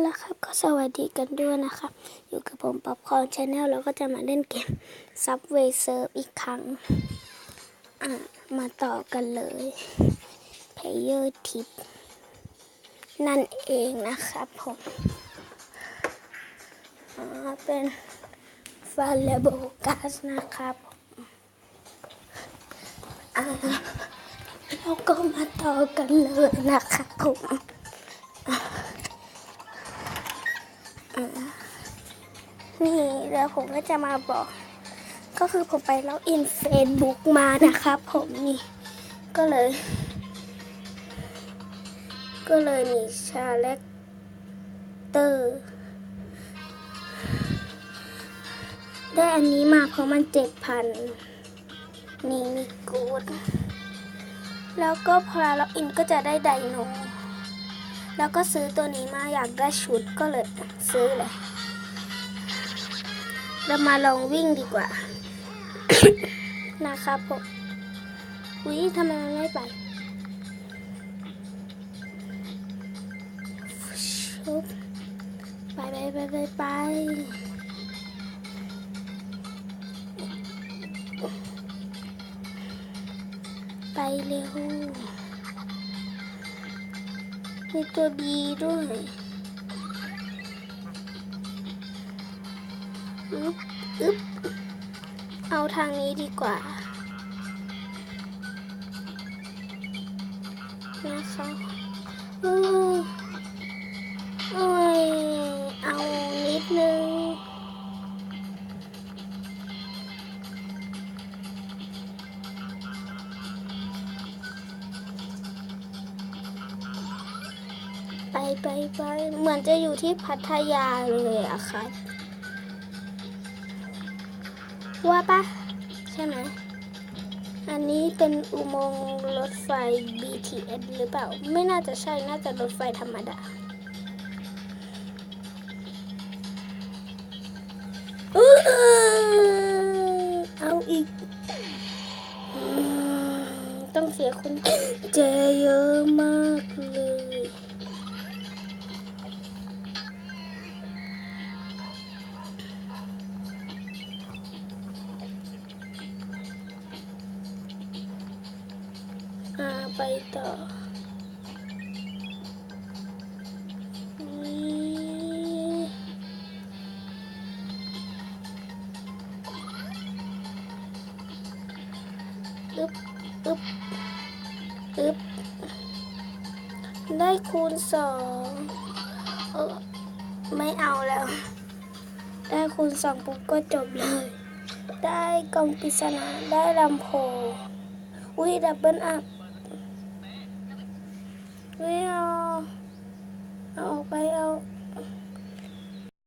ละครับก็สวัสดีกันด้วยนะครับอยู่กับผมป๊อปคอร์นชาแนลเราก็จะมาเล่นเกม Subway Surf อีกครั้งมาต่อกันเลย Player Tip นั่นเองนะครับผมเป็น Valuable Gas นะครับเราก็มาต่อกันเลยนะครับผมนี่แล้วผมก็จะมาบอกก็คือผมไปล็อกอิน Facebook มานะครับผมนี่ก็เลยมีชาเลคเตอร์ได้อันนี้มาเพราะมัน7,000นี่มีกูดแล้วก็พอล็อกอินก็จะได้ไดโนแล้วก็ซื้อตัวนี้มาอยากได้ชุดก็เลยซื้อเลยเรามาลองวิ่งดีกว่า นะครับผมอุ๊ยทำไมมันไม่ไปไปเร็วมีตัวดีด้วยอึ๊บเอาทางนี้ดีกว่านะคะเอานิดนึงไปเหมือนจะอยู่ที่พัทยาเลยอะค่ะว่าปะใช่ไหมอันนี้เป็นอุโมงค์รถไฟ BTS หรือเปล่าไม่น่าจะใช่น่าจะรถไฟธรรมดาเอาอีกต้องเสียคนเจเยอะมากเลยไปต่ออึ๊บได้คูณ2ไม่เอาแล้วได้คูณ2ปุ๊บก็จบเลยได้กล่องปริศนาได้ลำโพงดับเบิลอัพ